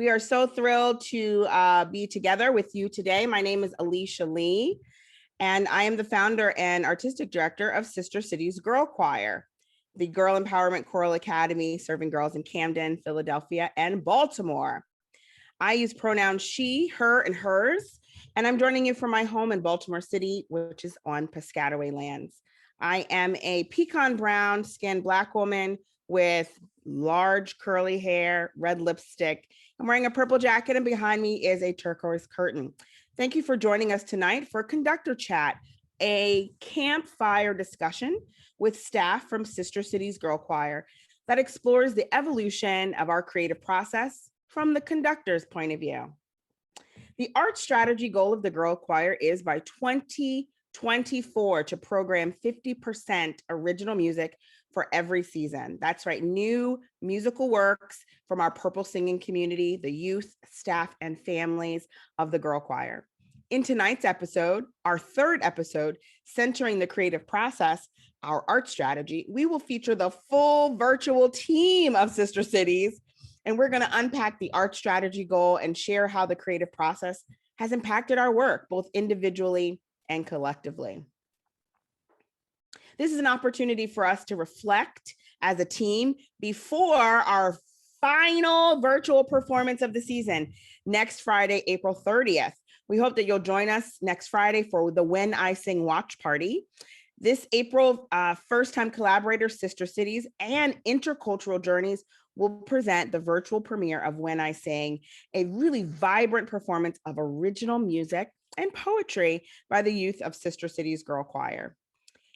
We are so thrilled to be together with you today. My name is Alicia Lee, and I am the founder and artistic director of Sister Cities Girlchoir, the Girl Empowerment Choral Academy serving girls in Camden, Philadelphia, and Baltimore. I use pronouns she, her, and hers, and I'm joining you from my home in Baltimore City, which is on Piscataway lands. I am a pecan brown skinned Black woman with large curly hair, red lipstick. I'm wearing a purple jacket, and behind me is a turquoise curtain. Thank you for joining us tonight for Conductor Chat, a campfire discussion with staff from Sister Cities Girlchoir that explores the evolution of our creative process from the conductor's point of view. The art strategy goal of the Girlchoir is by 2024 to program 50% original music for every season. That's right, new musical works from our Purple Singing community, the youth, staff, and families of the Girlchoir. In tonight's episode, our third episode, centering the creative process, our art strategy, we will feature the full virtual team of Sister Cities, and we're going to unpack the art strategy goal and share how the creative process has impacted our work, both individually and collectively. This is an opportunity for us to reflect as a team before our final virtual performance of the season, next Friday, April 30th. We hope that you'll join us next Friday for the When I Sing watch party. This April, first-time collaborators, Sister Cities, and Intercultural Journeys will present the virtual premiere of When I Sing, a really vibrant performance of original music and poetry by the youth of Sister Cities Girlchoir.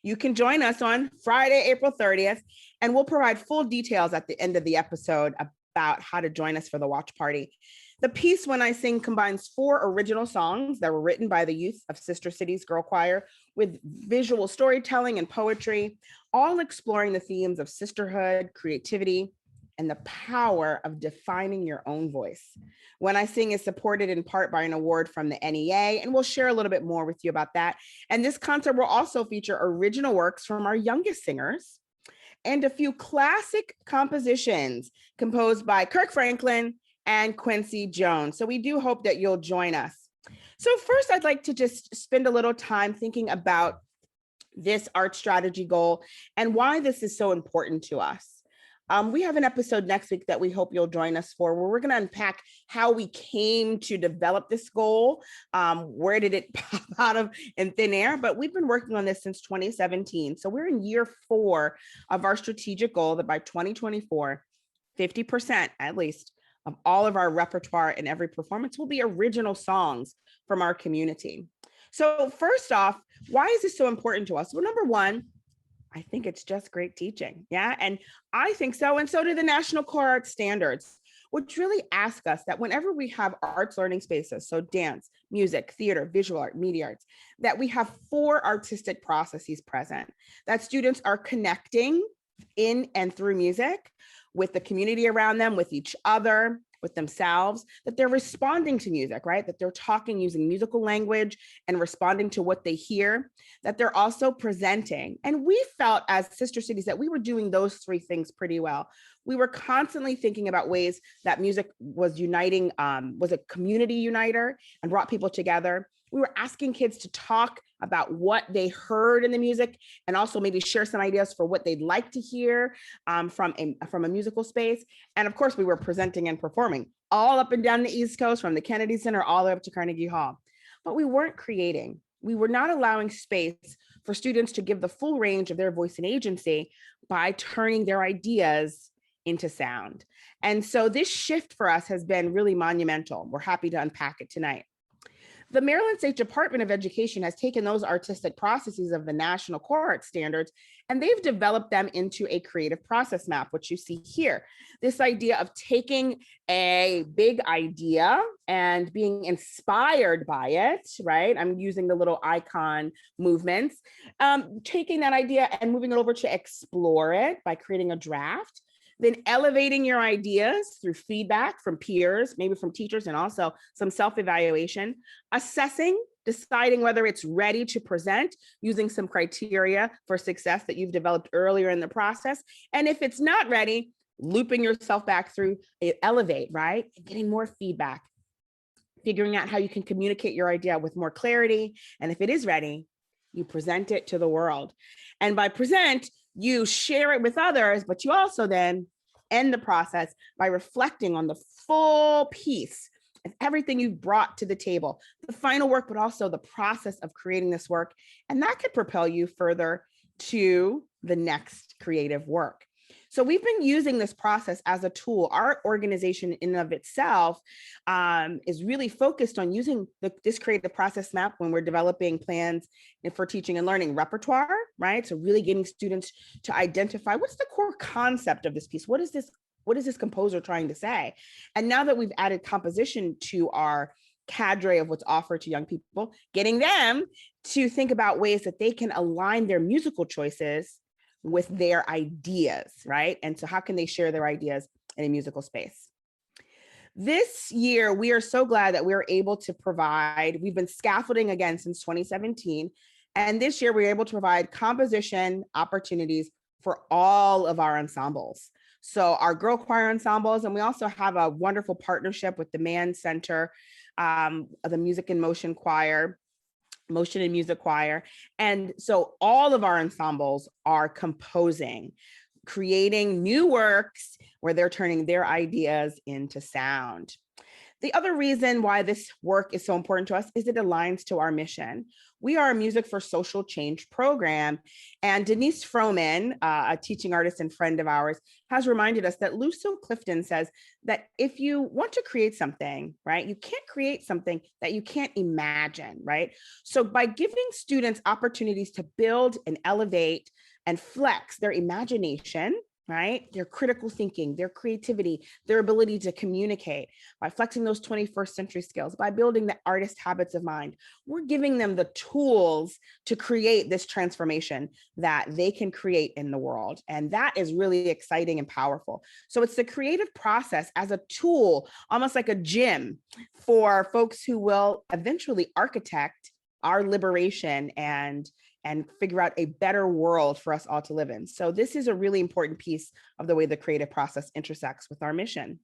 You can join us on Friday, April 30th, and we'll provide full details at the end of the episode about how to join us for the watch party. The piece When I Sing combines 4 original songs that were written by the youth of Sister Cities Girlchoir with visual storytelling and poetry, all exploring the themes of sisterhood, creativity, and the power of defining your own voice. When I Sing is supported in part by an award from the NEA, and we'll share a little bit more with you about that. And this concert will also feature original works from our youngest singers and a few classic compositions composed by Kirk Franklin and Quincy Jones. So we do hope that you'll join us. So first, I'd like to just spend a little time thinking about this art strategy goal and why this is so important to us. We have an episode next week that we hope you'll join us for, where we're going to unpack how we came to develop this goal. Where did it pop out of in thin air? But we've been working on this since 2017. So we're in year 4 of our strategic goal that by 2024, 50% at least of all of our repertoire and every performance will be original songs from our community. So first off, why is this so important to us? Well, number one, I think it's just great teaching. Yeah. And I think so. And so do the National Core Arts Standards, which really ask us that whenever we have arts learning spaces, so dance, music, theater, visual art, media arts, that we have 4 artistic processes present, that students are connecting in and through music with the community around them, with each other, with themselves, that they're responding to music, right? That they're talking using musical language and responding to what they hear, that they're also presenting. And we felt as Sister Cities that we were doing those 3 things pretty well. We were constantly thinking about ways that music was uniting, was a community uniter and brought people together. We were asking kids to talk about what they heard in the music and also maybe share some ideas for what they'd like to hear from a musical space. And of course, we were presenting and performing all up and down the East Coast, from the Kennedy Center all the way up to Carnegie Hall. But we weren't creating. We were not allowing space for students to give the full range of their voice and agency by turning their ideas into sound. And so this shift for us has been really monumental. We're happy to unpack it tonight. The Maryland State Department of Education has taken those artistic processes of the National Core Arts Standards, and they've developed them into a creative process map, which you see here. This idea of taking a big idea and being inspired by it, right? I'm using the little icon movements, taking that idea and moving it over to explore it by creating a draft. Then elevating your ideas through feedback from peers, maybe from teachers, and also some self-evaluation, assessing, deciding whether it's ready to present using some criteria for success that you've developed earlier in the process. And if it's not ready, looping yourself back through, elevate, right? And getting more feedback, figuring out how you can communicate your idea with more clarity. And if it is ready, you present it to the world. And by present, you share it with others, but you also then end the process by reflecting on the full piece of everything you've brought to the table, the final work, but also the process of creating this work. And that could propel you further to the next creative work. So we've been using this process as a tool. Our organization in and of itself is really focused on using this creative process map when we're developing plans for teaching and learning repertoire, right? So really getting students to identify what's the core concept of this piece. What is this composer trying to say? And now that we've added composition to our cadre of what's offered to young people, getting them to think about ways that they can align their musical choices with their ideas, right? And so how can they share their ideas in a musical space? This year, we are so glad that we're able to provide, we've been scaffolding again since 2017. And this year, we're able to provide composition opportunities for all of our ensembles. So our girl choir ensembles, and we also have a wonderful partnership with the Mann Center, the Music and Motion Choir, Motion and Music Choir. And so all of our ensembles are composing, creating new works where they're turning their ideas into sound. The other reason why this work is so important to us is it aligns to our mission. We are a Music for Social Change program, and Denise Froman, a teaching artist and friend of ours, has reminded us that Lucille Clifton says that if you want to create something, right, you can't create something that you can't imagine, right? So by giving students opportunities to build and elevate and flex their imagination, right? Their critical thinking, their creativity, their ability to communicate, by flexing those 21st century skills, by building the artist habits of mind, we're giving them the tools to create this transformation that they can create in the world. And that is really exciting and powerful. So it's the creative process as a tool, almost like a gym for folks who will eventually architect our liberation and figure out a better world for us all to live in. So this is a really important piece of the way the creative process intersects with our mission.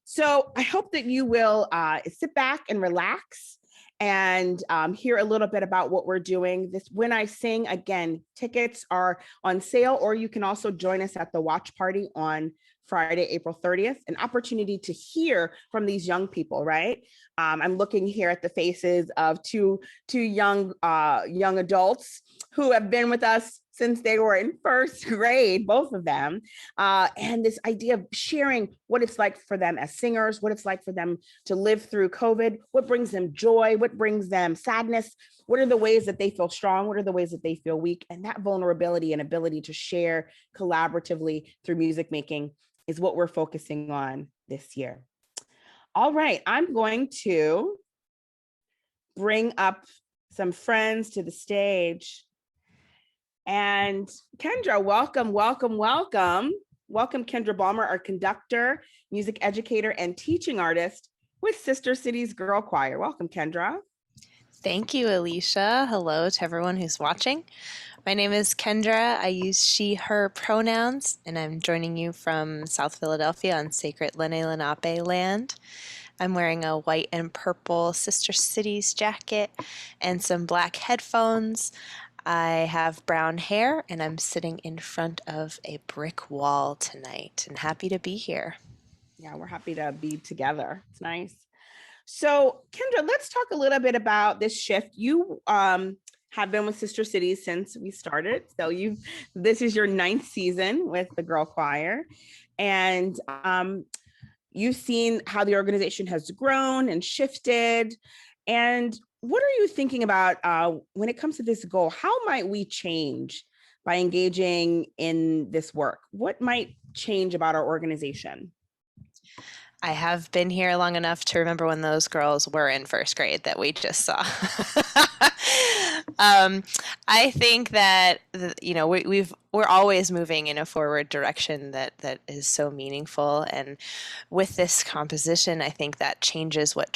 So I hope that you will sit back and relax and hear a little bit about what we're doing. This When I Sing, again, tickets are on sale, or you can also join us at the watch party on Friday, April 30th, an opportunity to hear from these young people, right? I'm looking here at the faces of two young adults who have been with us since they were in first grade, both of them. And this idea of sharing what it's like for them as singers, what it's like for them to live through COVID, what brings them joy, what brings them sadness, what are the ways that they feel strong, what are the ways that they feel weak, and that vulnerability and ability to share collaboratively through music making is what we're focusing on this year. All right, I'm going to bring up some friends to the stage. And Kendra, welcome. Welcome, Kendra Balmer, our conductor, music educator, and teaching artist with Sister Cities Girl Choir. Welcome, Kendra. Thank you, Alicia. Hello to everyone who's watching. My name is Kendra. I use she, her pronouns, and I'm joining you from South Philadelphia on sacred Lenni Lenape land. I'm wearing a white and purple Sister Cities jacket and some black headphones. I have brown hair, and I'm sitting in front of a brick wall tonight, and happy to be here. Yeah, we're happy to be together. It's nice. So, Kendra, let's talk a little bit about this shift. You have been with Sister Cities since we started. So this is your 9th season with the Girl Choir. And you've seen how the organization has grown and shifted. And what are you thinking about when it comes to this goal? How might we change by engaging in this work? What might change about our organization? I have been here long enough to remember when those girls were in first grade that we just saw. I think that we're always moving in a forward direction that is so meaningful, and with this composition, I think that changes what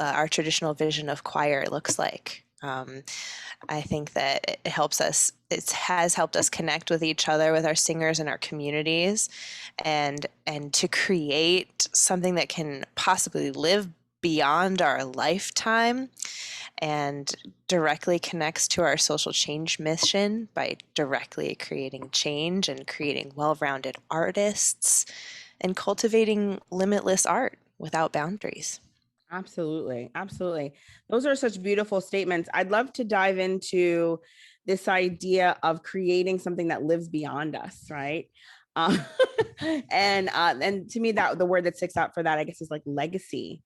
our traditional vision of choir looks like. I think that it has helped us connect with each other, with our singers and our communities, and to create something that can possibly live beyond our lifetime and directly connects to our social change mission by directly creating change and creating well-rounded artists and cultivating limitless art without boundaries. Absolutely. Absolutely. Those are such beautiful statements. I'd love to dive into this idea of creating something that lives beyond us, right? Uh, and to me, that the word that sticks out for that, I guess, is like legacy.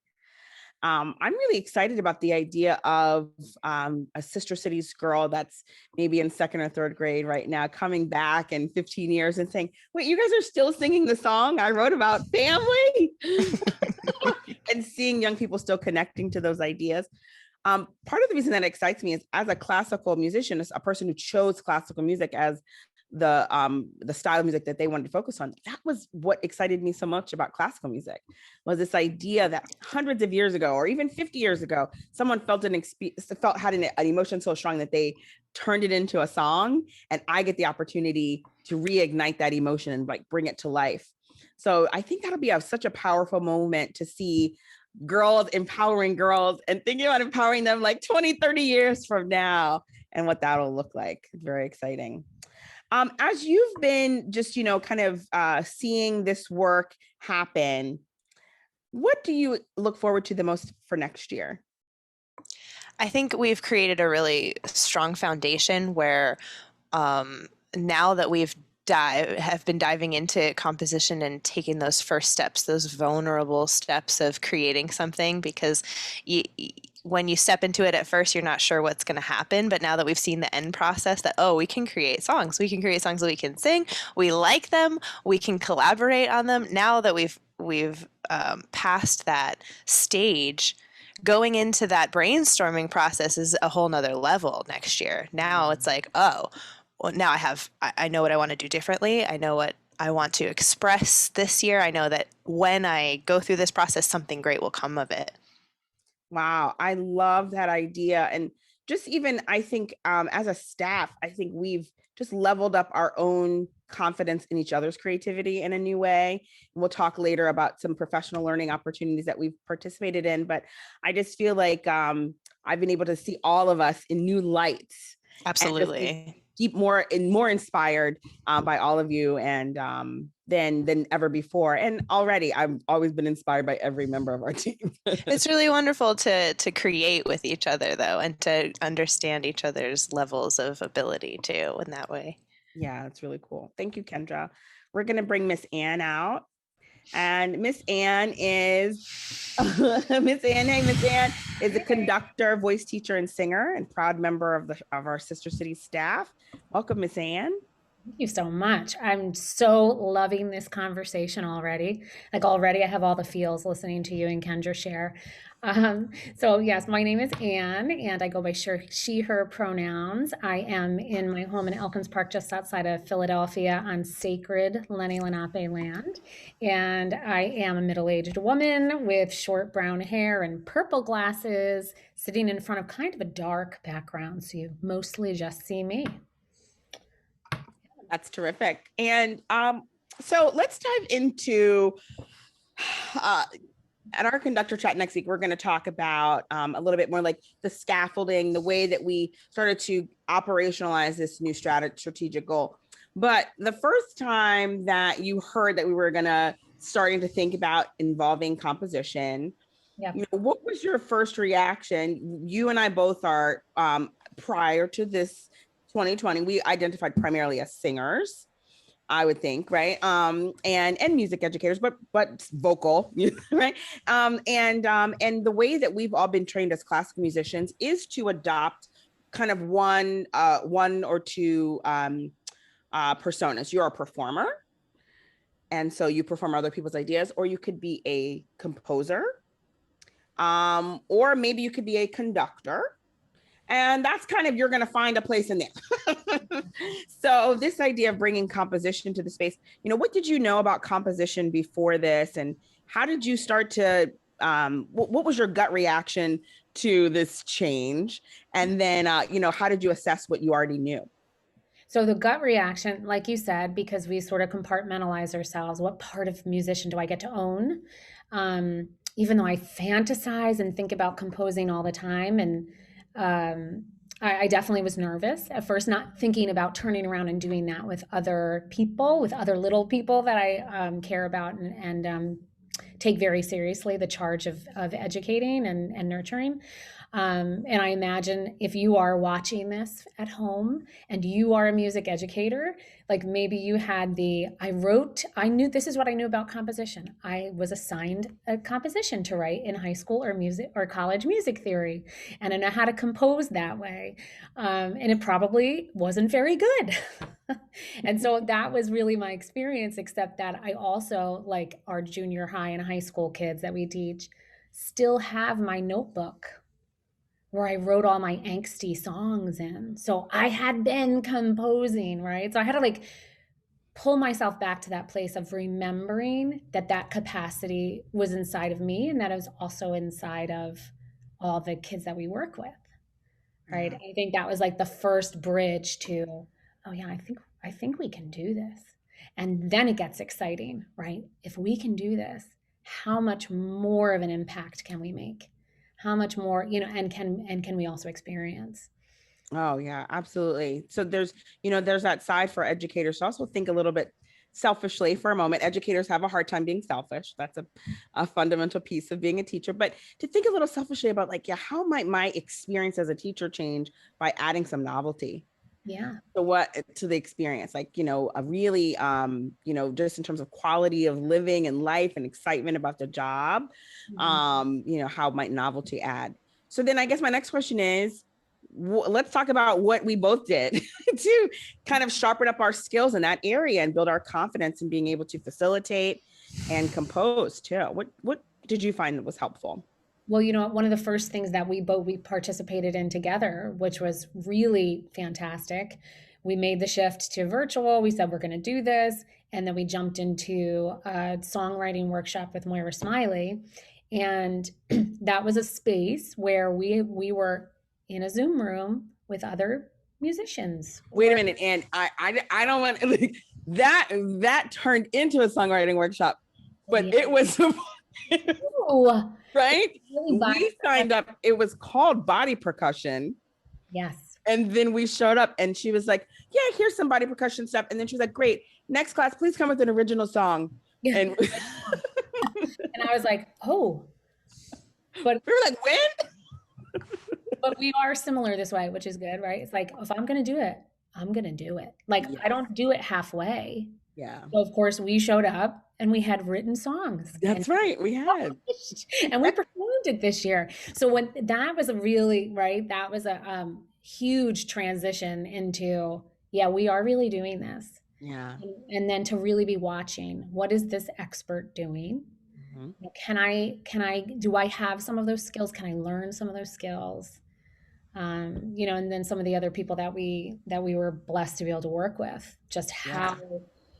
I'm really excited about the idea of a Sister Cities girl that's maybe in second or third grade right now, coming back in 15 years and saying, wait, you guys are still singing the song I wrote about family? And seeing young people still connecting to those ideas. Part of the reason that excites me is as a classical musician, as a person who chose classical music as the style of music that they wanted to focus on. That was what excited me so much about classical music, was this idea that hundreds of years ago, or even 50 years ago, someone had an emotion so strong that they turned it into a song, and I get the opportunity to reignite that emotion and like bring it to life. So I think that'll be such a powerful moment to see girls empowering girls and thinking about empowering them like 20, 30 years from now and what that'll look like. Very exciting. As you've been just, kind of seeing this work happen, what do you look forward to the most for next year? I think we've created a really strong foundation where now that have been diving into composition and taking those first steps, those vulnerable steps of creating something, because when you step into it at first, you're not sure what's going to happen. But now that we've seen the end process, that, oh, we can create songs that we can sing, we like them, we can collaborate on them. Now that we've passed that stage, going into that brainstorming process is a whole nother level next year. Now it's like, oh, well, now I know what I want to do differently. I know what I want to express this year. I know that when I go through this process, something great will come of it. Wow, I love that idea. And just even, I think, as a staff, I think we've just leveled up our own confidence in each other's creativity in a new way. We'll talk later about some professional learning opportunities that we've participated in, but I just feel like I've been able to see all of us in new lights and just Absolutely. keep more inspired by all of you, and than ever before. And already, I've always been inspired by every member of our team. It's really wonderful to create with each other, though, and to understand each other's levels of ability too in that way. Yeah, it's really cool. Thank you, Kendra. We're gonna bring Miss Ann out, and Miss Ann is Miss Ann. Hey, Miss Ann is a conductor, voice teacher, and singer, and proud member of our Sister City staff. Welcome, Miss Ann. Thank you so much. I'm so loving this conversation already. Like already I have all the feels listening to you and Kendra share. So yes, my name is Anne and I go by she, her pronouns. I am in my home in Elkins Park, just outside of Philadelphia on sacred Lenni Lenape land. And I am a middle-aged woman with short brown hair and purple glasses sitting in front of kind of a dark background. So you mostly just see me. That's terrific. And so let's dive into at our conductor chat next week. We're going to talk about a little bit more like the scaffolding, the way that we started to operationalize this new strategic goal. But the first time that you heard that we were starting to think about involving composition, Yeah. what was your first reaction? You and I both are prior to this 2020, we identified primarily as singers, I would think, right? And music educators, but vocal, right? And the way that we've all been trained as classical musicians is to adopt kind of one or two personas. You're a performer, and so you perform other people's ideas, or you could be a composer, or maybe you could be a conductor. And that's kind of, you're going to find a place in there. So this idea of bringing composition to the space, what did you know about composition before this? And how did you start to, what was your gut reaction to this change? And then, how did you assess what you already knew? So the gut reaction, like you said, because we sort of compartmentalize ourselves, what part of musician do I get to own? Even though I fantasize and think about composing all the time, and I definitely was nervous at first, not thinking about turning around and doing that with other people, with other little people that I care about and take very seriously the charge of educating and nurturing. And I imagine if you are watching this at home and you are a music educator, like maybe you had I knew this is what I knew about composition. I was assigned a composition to write in high school or music or college music theory, and I know how to compose that way. And it probably wasn't very good. And so that was really my experience, except that I also, like our junior high and high school kids that we teach, still have my notebook where I wrote all my angsty songs in. So I had been composing, right? So I had to like pull myself back to that place of remembering that capacity was inside of me and that it was also inside of all the kids that we work with, right? I think that was like the first bridge to, oh yeah, I think we can do this. And then it gets exciting, right? If we can do this, how much more of an impact can we make? How much more, and can we also experience? Oh yeah, absolutely. So there's that side for educators to also think a little bit selfishly for a moment. Educators have a hard time being selfish. That's a fundamental piece of being a teacher, but to think a little selfishly about like, yeah, how might my experience as a teacher change by adding some novelty? Yeah. To the experience, like, a really, just in terms of quality of living and life and excitement about the job, how might novelty add? So then I guess my next question is, let's talk about what we both did to kind of sharpen up our skills in that area and build our confidence in being able to facilitate and compose too. What did you find that was helpful? Well, one of the first things that we participated in together, which was really fantastic. We made the shift to virtual. We said we're going to do this, and then we jumped into a songwriting workshop with Moira Smiley, and that was a space where we were in a Zoom room with other musicians. Wait a minute, and I don't want like, that turned into a songwriting workshop, but Yeah. it was Ooh, right. really We signed up. It was called body percussion. yes. And then we showed up, and she was like, "Yeah, here's some body percussion stuff." And then she was like, "Great, next class, please come with an original song." And And I was like, oh, but we were like, "When?" but we are similar this way, which is good, right? It's like, if I'm going to do it, I'm going to do it. Like, Yeah. I don't do it halfway. Yeah, So of course we showed up and we had written songs. that's right. We had, And we performed it this year. So when that was a really, right, that was a huge transition into, yeah, we are really doing this. yeah. And then to really be watching, what is this expert doing? Mhm. Do I have some of those skills? Can I learn some of those skills? And then some of the other people that we were blessed to be able to work with, just how,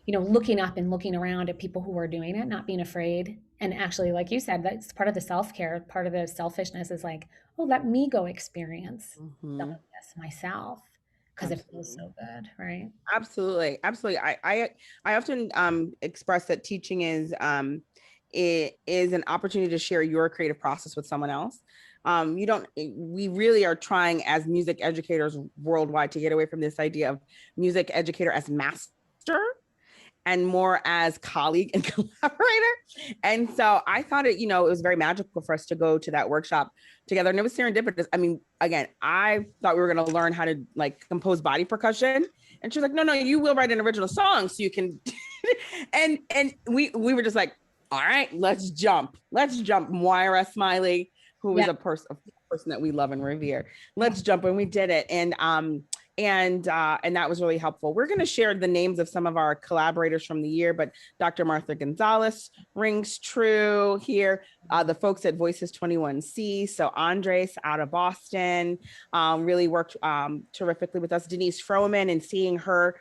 looking up and looking around at people who are doing it, not being afraid. And actually, like you said, that's part of the self-care, part of the selfishness is like, oh, let me go experience some of this myself because it feels so good, right? Absolutely. I often express that teaching is it is an opportunity to share your creative process with someone else. We really are trying as music educators worldwide to get away from this idea of music educator as master and more as colleague and collaborator. And so I thought it was very magical for us to go to that workshop together. And it was serendipitous. I mean, again, I thought we were going to learn how to like compose body percussion. And she was like, no, you will write an original song so you can. and we were just like, all right, let's jump. Moira Smiley, who is a person that we love and revere. Let's jump. And we did it. And that was really helpful. We're going to share the names of some of our collaborators from the year, but Dr. Martha Gonzalez rings true here. The folks at Voices 21C. So Andres out of Boston really worked terrifically with us. Denise Froman, and seeing her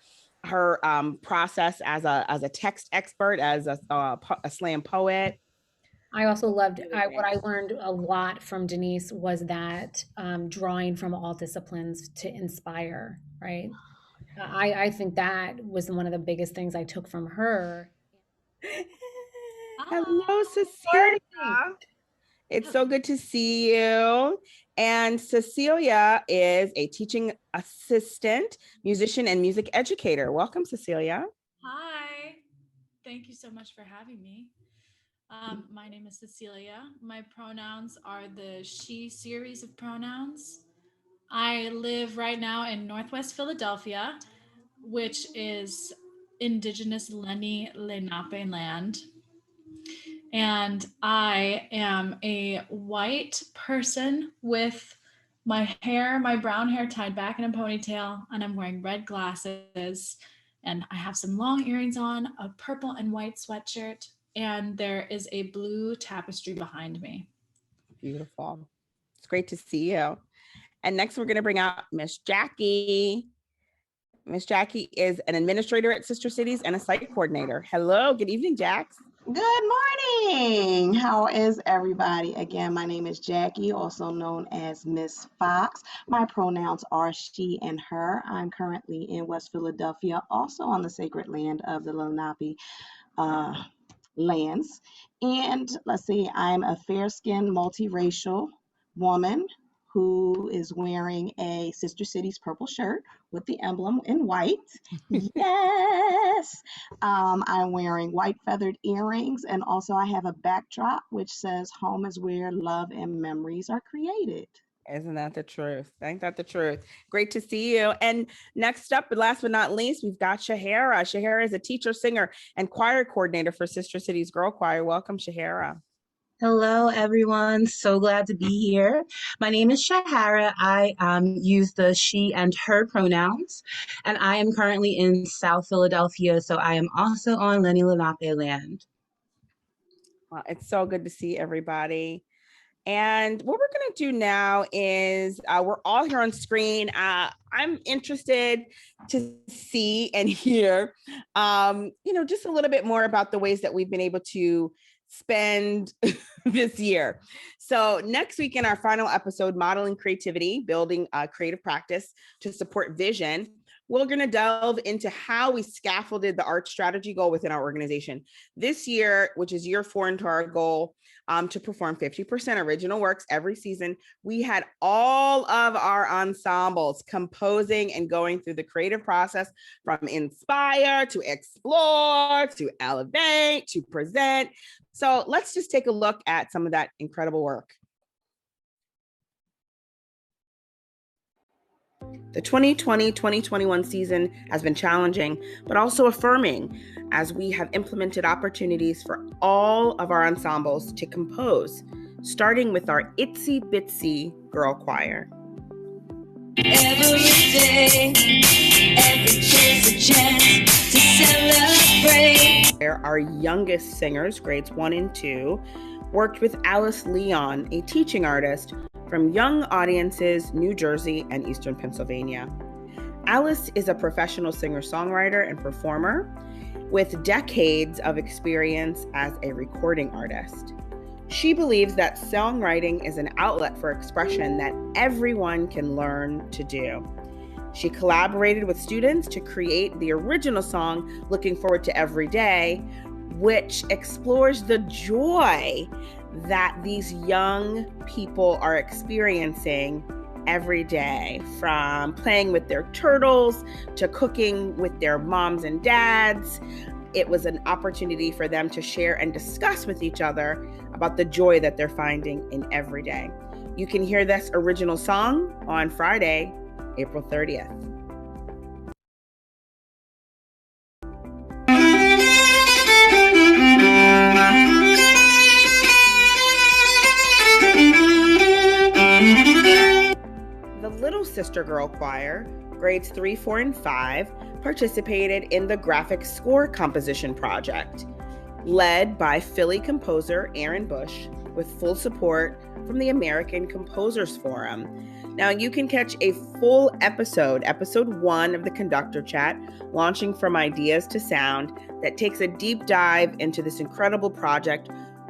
process as a text expert, as a slam poet. I also loved Really what I great. learned a lot from Denise was that drawing from all disciplines to inspire, right? I think that was one of the biggest things I took from her. Hello, Morning. Cecilia. It's so good to see you. And Cecilia is a teaching assistant, musician, and music educator. Welcome, Cecilia. Hi, thank you so much for having me. My name is Cecilia. My pronouns are the she series of pronouns. I live right now in Northwest Philadelphia, which is indigenous Lenni Lenape land. And I am a white person with my brown hair tied back in a ponytail, and I'm wearing red glasses. And I have some long earrings on, a purple and white sweatshirt, and there is a blue tapestry behind me. Beautiful. It's great to see you. And next, we're going to bring out Miss Jackie. Miss Jackie is an administrator at Sister Cities and a site coordinator. Hello, good evening, Jax. Good morning. How is everybody? Again, my name is Jackie, also known as Miss Fox. My pronouns are she and her. I'm currently in West Philadelphia, also on the sacred land of the Lenape lands. And let's see, I'm a fair-skinned, multiracial woman who is wearing a Sister Cities purple shirt with the emblem in white. Yes. I'm wearing white feathered earrings, and also I have a backdrop which says home is where love and memories are created. Isn't that the truth? Ain't that the truth? Great to see you. And next up, but last but not least, we've got Shahara. Shahara is a teacher, singer, and choir coordinator for Sister Cities Girlchoir. Welcome, Shahara. Hello, everyone. So glad to be here. My name is Shahara. I use the she and her pronouns, and I am currently in South Philadelphia, so I am also on Lenni Lenape land. Well, it's so good to see everybody. And what we're going to do now is we're all here on screen. I'm interested to see and hear, just a little bit more about the ways that we've been able to spend this year. So next week in our final episode, Modeling Creativity, Building a Creative Practice to Support Vision, we're going to delve into how we scaffolded the art strategy goal within our organization. This year, which is year 4 into our goal, to perform 50% original works every season, we had all of our ensembles composing and going through the creative process from inspire to explore to elevate to present. So let's just take a look at some of that incredible work. The 2020-2021 season has been challenging, but also affirming as we have implemented opportunities for all of our ensembles to compose, starting with our itsy bitsy girl choir. Every day, every chance to celebrate. Our youngest singers, grades 1 and 2, worked with Alice Leon, a teaching artist from Young Audiences, New Jersey and Eastern Pennsylvania. Alice is a professional singer-songwriter and performer with decades of experience as a recording artist. She believes that songwriting is an outlet for expression that everyone can learn to do. She collaborated with students to create the original song, Looking Forward to Every Day, which explores the joy that these young people are experiencing every day, from playing with their turtles to cooking with their moms and dads. It was an opportunity for them to share and discuss with each other about the joy that they're finding in every day. You can hear this original song on Friday, April 30th. The Little Sister Girl Choir, grades 3, 4, and 5, participated in the graphic score composition project, led by Philly composer Aaron Bush, with full support from the American Composers Forum. Now, you can catch a full episode 1 of the Conductor Chat, Launching from Ideas to Sound, that takes a deep dive into this incredible project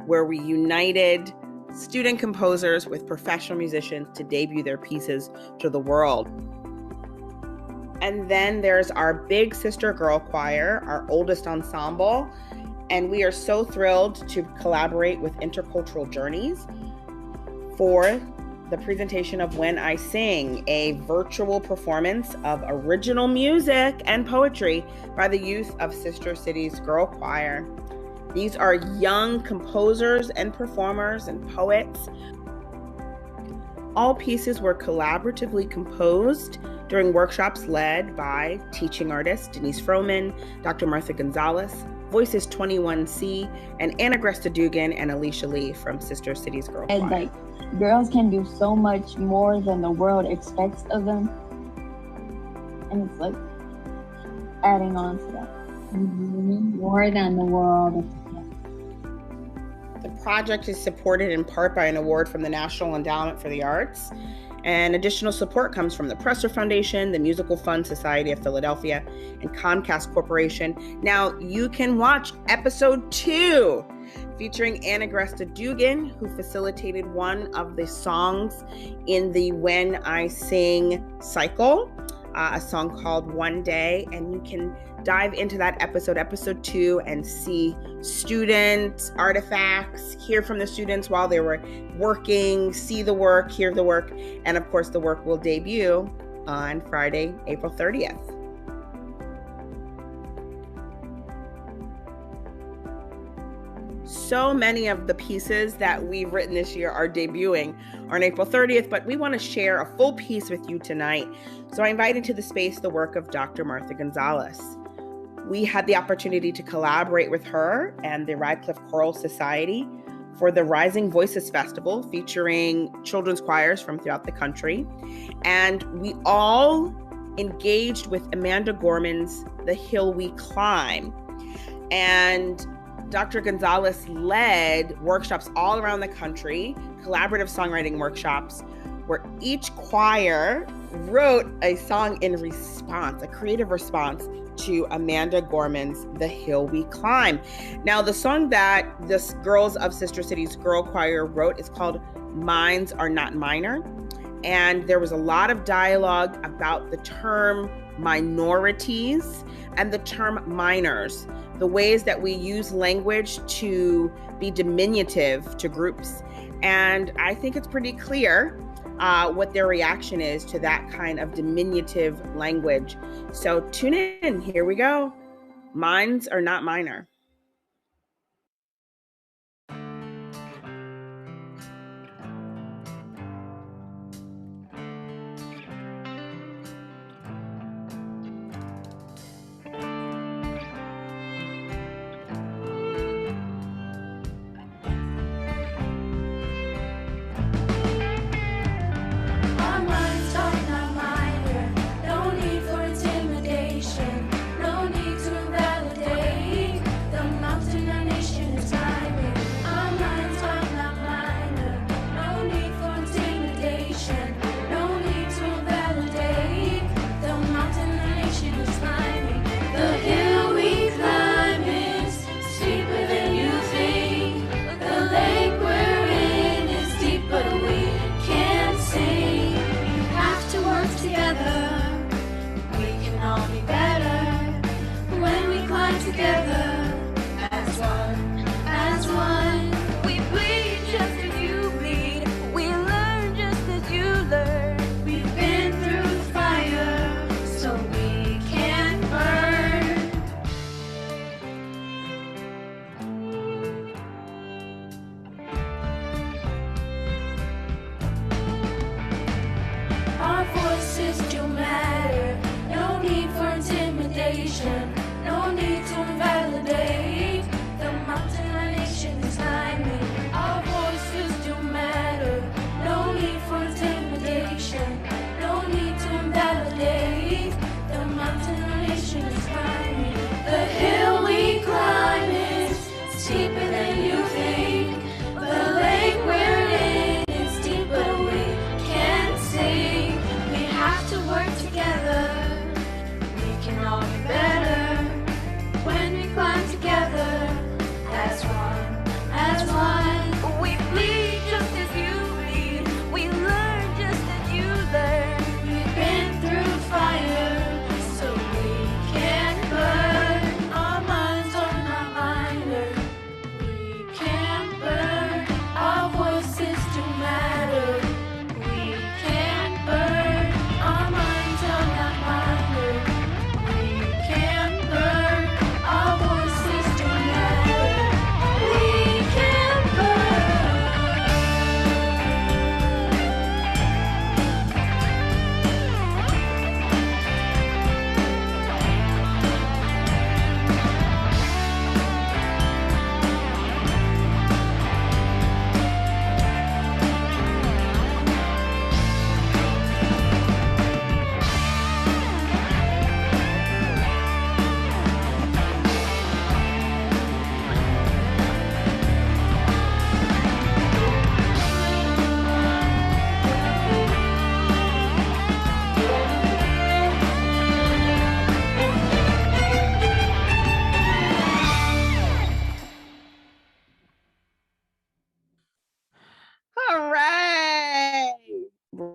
where we united student composers with professional musicians to debut their pieces to the world. And then there's our big sister girl choir, our oldest ensemble. And we are so thrilled to collaborate with Intercultural Journeys for the presentation of When I Sing, a virtual performance of original music and poetry by the youth of Sister Cities Girlchoir. These are young composers and performers and poets. All pieces were collaboratively composed during workshops led by teaching artists Denise Froman, Dr. Martha Gonzalez, Voices 21C, and Anna Gresta Dugan and Alicia Lee from Sister Cities Girl Choir. And like, girls can do so much more than the world expects of them. And it's like adding on to that. More than the world. The project is supported in part by an award from the National Endowment for the Arts. And additional support comes from the Presser Foundation, the Musical Fund Society of Philadelphia, and Comcast Corporation. Now, you can watch episode 2 featuring Anna Gresta Dugan, who facilitated one of the songs in the When I Sing cycle, a song called One Day. And you can dive into that episode 2, and see student artifacts, hear from the students while they were working, see the work, hear the work, and of course the work will debut on Friday, April 30th. So many of the pieces that we've written this year are debuting on April 30th, but we want to share a full piece with you tonight. So I invited to the space the work of Dr. Martha Gonzalez. We had the opportunity to collaborate with her and the Radcliffe Choral Society for the Rising Voices Festival, featuring children's choirs from throughout the country. And we all engaged with Amanda Gorman's The Hill We Climb. And Dr. Gonzalez led workshops all around the country, collaborative songwriting workshops, where each choir wrote a song in response, a creative response to Amanda Gorman's The Hill We Climb. Now, the song that the girls of Sister Cities Girl Choir wrote is called Minds Are Not Minor. And there was a lot of dialogue about the term minorities and the term minors, the ways that we use language to be diminutive to groups. And I think it's pretty clear what their reaction is to that kind of diminutive language. So tune in, here we go. Minds Are Not Minor. Our minds are not minor. No need for intimidation. No need to invalidate the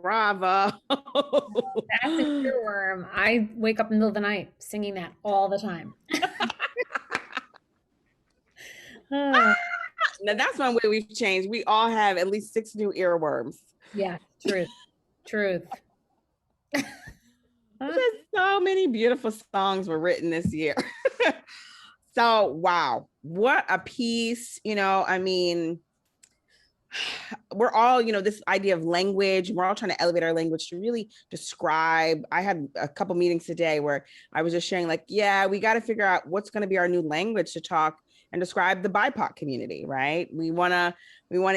Bravo. That's an earworm. I wake up in the middle of the night singing that all the time. Oh, Now that's one way we've changed. We all have at least 6 new earworms. yeah, truth. Truth. There's so many beautiful songs were written this year. So, wow, what a piece. I mean, we're all, this idea of language, we're all trying to elevate our language to really describe. I had a couple meetings today where I was just sharing, like, yeah, we got to figure out what's going to be our new language to talk and describe the BIPOC community, right? We want to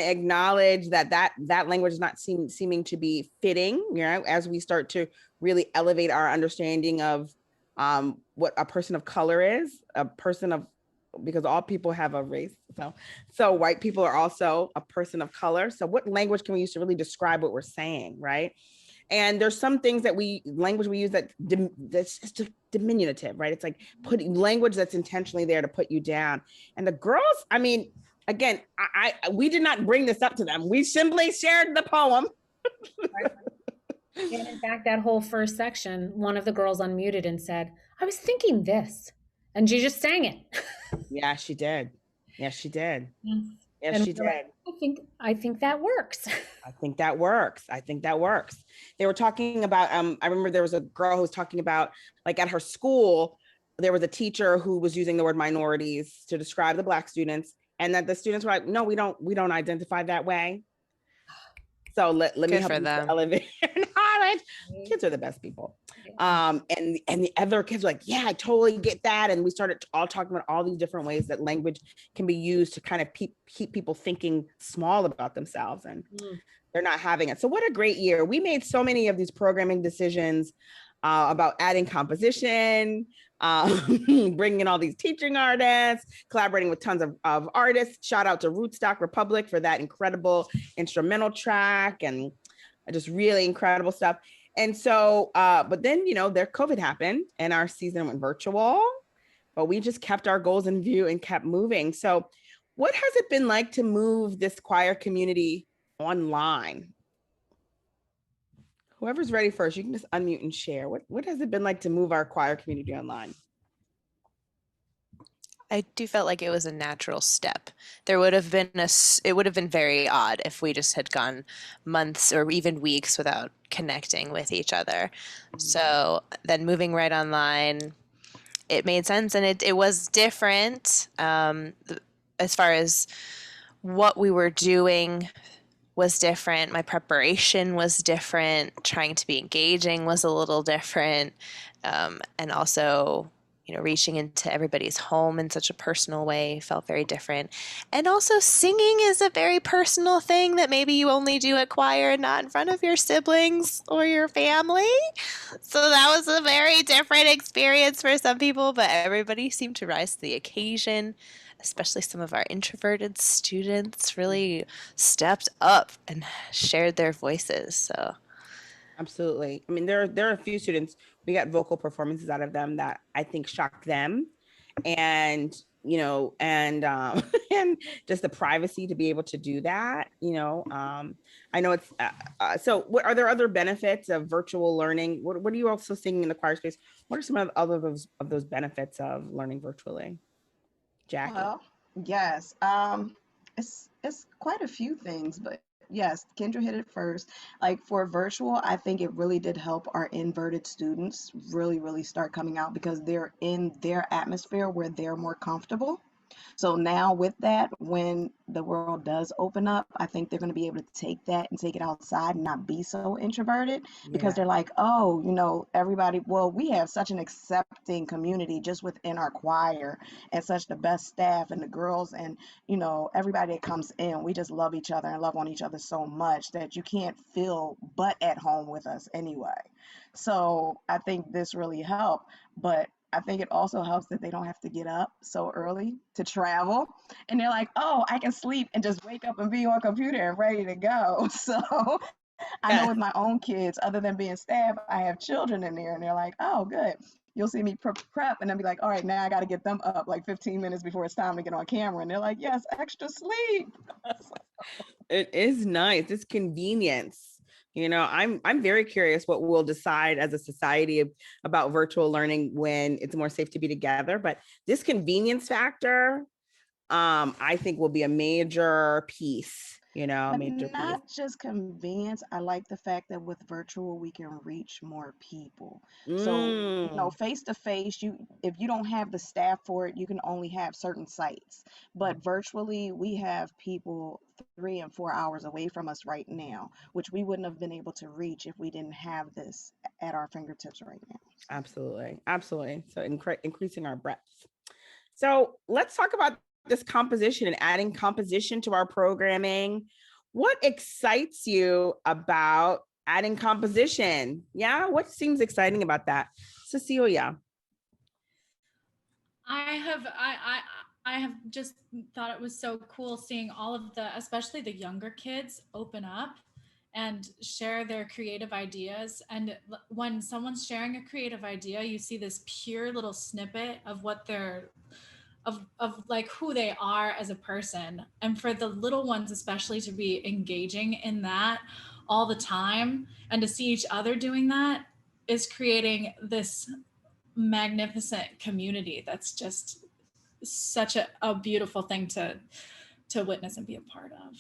acknowledge that language is not seeming to be fitting, as we start to really elevate our understanding of what a person of color is, because all people have a race. So white people are also a person of color. So what language can we use to really describe what we're saying, right? And there's some things that language we use that's just diminutive, right? It's like putting language that's intentionally there to put you down. And the girls, I mean, again, we did not bring this up to them. We simply shared the poem. And in fact, that whole first section, one of the girls unmuted and said, I was thinking this. And she just sang it. Yeah, she did. Yes, she did. Yes, And she did. like, I think that works. I think that works. They were talking about, I remember there was a girl who was talking about, like, at her school, there was a teacher who was using the word minorities to describe the Black students, and that the students were like, no, we don't identify that way. So let me help you elevate your knowledge. Kids are the best people. And the other kids were like, yeah, I totally get that. And we started all talking about all these different ways that language can be used to kind of keep people thinking small about themselves, and they're not having it. So what a great year. We made so many of these programming decisions about adding composition, bringing in all these teaching artists, collaborating with tons of artists. Shout out to Rootstock Republic for that incredible instrumental track and just really incredible stuff. And so, but then, their COVID happened and our season went virtual, but we just kept our goals in view and kept moving. So what has it been like to move this choir community online? Whoever's ready first, you can just unmute and share. What has it been like to move our choir community online? I do felt like it was a natural step. It would have been very odd if we just had gone months or even weeks without connecting with each other. So then moving right online, it made sense, and it was different as far as what we were doing was different. My preparation was different. Trying to be engaging was a little different. And also, reaching into everybody's home in such a personal way felt very different. And also singing is a very personal thing that maybe you only do at choir and not in front of your siblings or your family. So that was a very different experience for some people, but everybody seemed to rise to the occasion. Especially some of our introverted students really stepped up and shared their voices. So, absolutely. I mean, there are a few students, we got vocal performances out of them that I think shocked them, and and just the privacy to be able to do that. I know it's so. Are there other benefits of virtual learning? What are you also seeing in the choir space? What are some of those benefits of learning virtually? Jackie? Well, yes. It's quite a few things, but yes, Kendra hit it first. Like for virtual, I think it really did help our inverted students really, really start coming out because they're in their atmosphere where they're more comfortable. So now with that, when the world does open up, I think they're going to be able to take that and take it outside and not be so introverted because they're like, oh, everybody, well, we have such an accepting community just within our choir and such the best staff and the girls and, everybody that comes in, we just love each other and love on each other so much that you can't feel but at home with us anyway. So I think this really helped, but I think it also helps that they don't have to get up so early to travel. And they're like, oh, I can sleep and just wake up and be on computer and ready to go. So I know with my own kids, other than being staff, I have children in there and they're like, oh, good. You'll see me prep and then be like, all right, now I got to get them up like 15 minutes before it's time to get on camera. And they're like, yes, extra sleep. It is nice. It's convenience. I'm very curious what we'll decide as a society about virtual learning when it's more safe to be together. But this convenience factor, I think will be a major piece, But major piece. not just convenience. I like the fact that with virtual we can reach more people. So, face to face, if you don't have the staff for it, you can only have certain sites. But virtually, we have people 3 and 4 hours away from us right now, which we wouldn't have been able to reach if we didn't have this at our fingertips right now. Absolutely. Absolutely. So increasing our breadth. So let's talk about this composition and adding composition to our programming. What excites you about adding composition? Yeah, what seems exciting about that? Cecilia. I have just thought it was so cool seeing all of especially the younger kids open up and share their creative ideas. And when someone's sharing a creative idea, you see this pure little snippet of what they're of like who they are as a person. And for the little ones especially to be engaging in that all the time and to see each other doing that is creating this magnificent community that's just such a beautiful thing to witness and be a part of.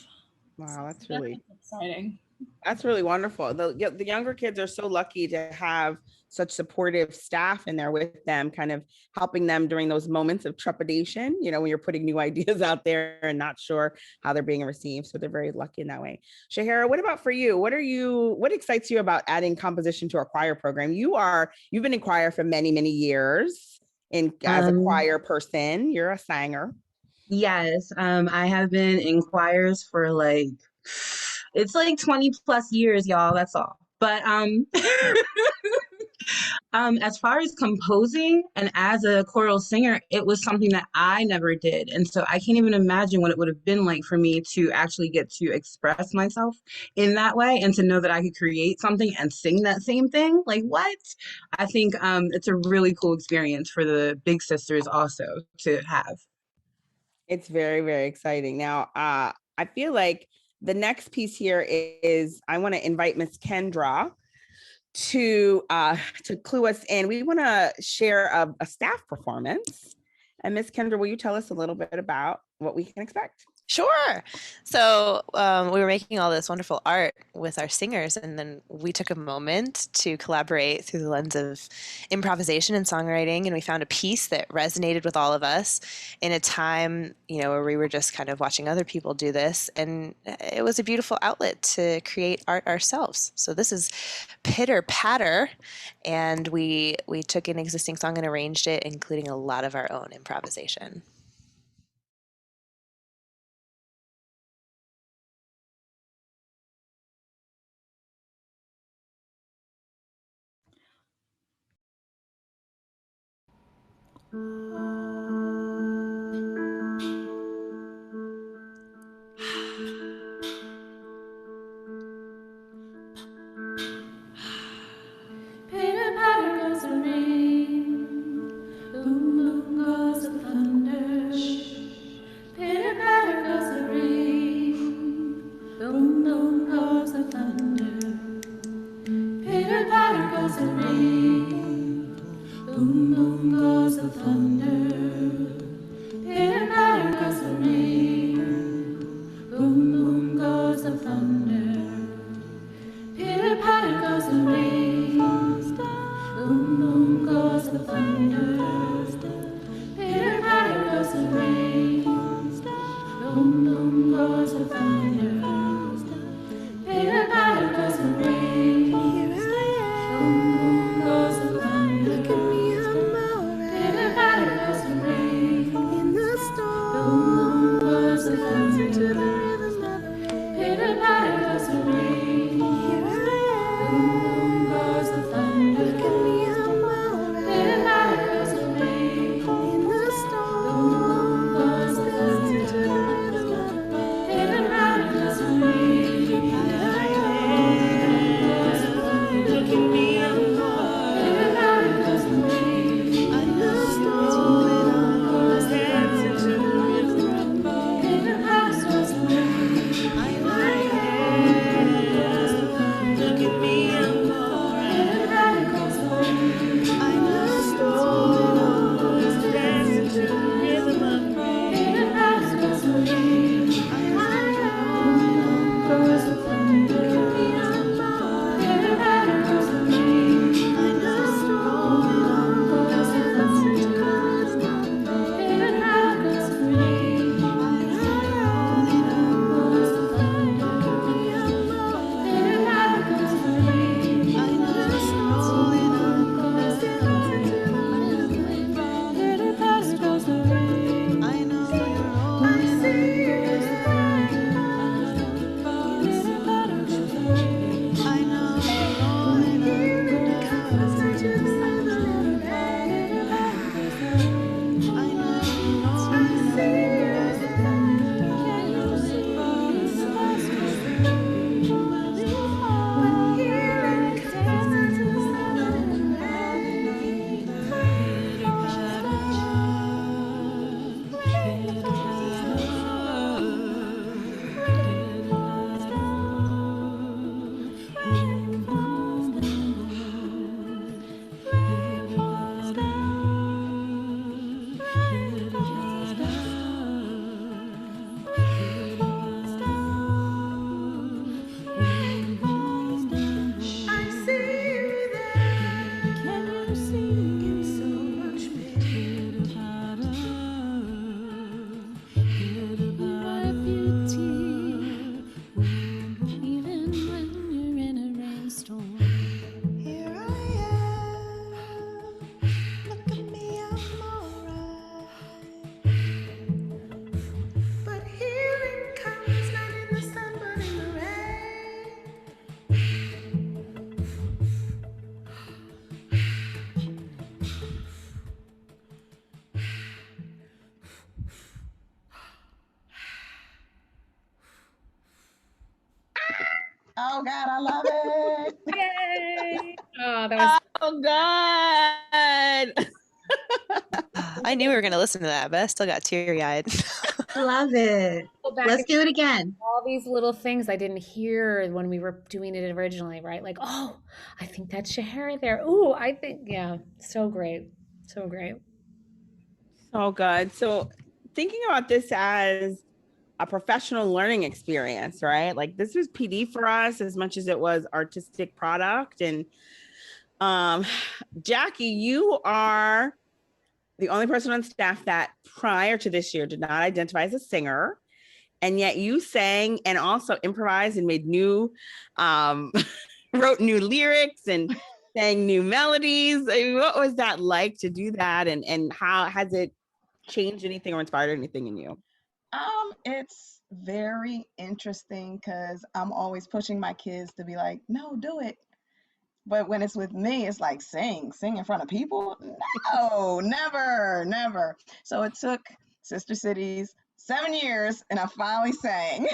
Wow, that's really exciting. That's really wonderful. The younger kids are so lucky to have such supportive staff in there with them, kind of helping them during those moments of trepidation, when you're putting new ideas out there and not sure how they're being received. So they're very lucky in that way. Shahara, what about for you? What excites you about adding composition to our choir program? You've been in choir for many, many years as a choir person. You're a singer. Yes, I have been in choirs for it's like 20 plus years, y'all. That's all. But as far as composing and as a choral singer, it was something that I never did. And so I can't even imagine what it would have been like for me to actually get to express myself in that way and to know that I could create something and sing that same thing. Like, what? I think it's a really cool experience for the big sisters also to have. It's very, very exciting. Now, I feel like the next piece here is I want to invite Miss Kendra to clue us in. We want to share a staff performance. And Miss Kendra, will you tell us a little bit about what we can expect? Sure. So we were making all this wonderful art with our singers, and then we took a moment to collaborate through the lens of improvisation and songwriting, and we found a piece that resonated with all of us in a time, where we were just kind of watching other people do this, and it was a beautiful outlet to create art ourselves. So this is Pitter Patter, and we took an existing song and arranged it, including a lot of our own improvisation. Pitter patter goes the rain, boom boom goes the thunder. Pitter patter goes the rain, boom boom goes the thunder. Pitter patter goes the rain, boom boom goes the thunder. Pitter patter goes the rain, boom boom goes the thunder. Pitter patter goes the rain, boom boom goes the thunder. Pitter patter goes the rain, boom boom goes the thunder. Pitter patter goes the rain, boom boom goes the thunder. Look at me, I'm alright. Pitter patter goes the rain, in the storm, boom boom goes the thunder. To the rhythm of the rain. Pitter patter goes the rain, boom boom goes the thunder. Look at me, I'm alright. Pitter patter goes the rain, in the storm, boom boom goes the thunder. To the rhythm of the rain. Pitter patter goes Oh God, I love it. Yay! Oh, that was Oh God. I knew we were going to listen to that, but I still got teary-eyed. I love it. go back Let's and do it again. all these little things I didn't hear when we were doing it originally, right? Like, oh, I think that's Shahara there. Ooh, I think, yeah, so great. So great. So good. So thinking about this as a professional learning experience, right? Like this was PD for us as much as it was artistic product. And um, Jackie, you are the only person on staff that prior to this year did not identify as a singer. And yet you sang and also improvised and made new, wrote new lyrics and sang new melodies. I mean, what was that like to do that? And how has it changed anything or inspired anything in you? It's very interesting because I'm always pushing my kids to be like, no, do it. But when it's with me, it's like sing in front of people. No, never, never. So it took Sister Cities 7 years, and I finally sang.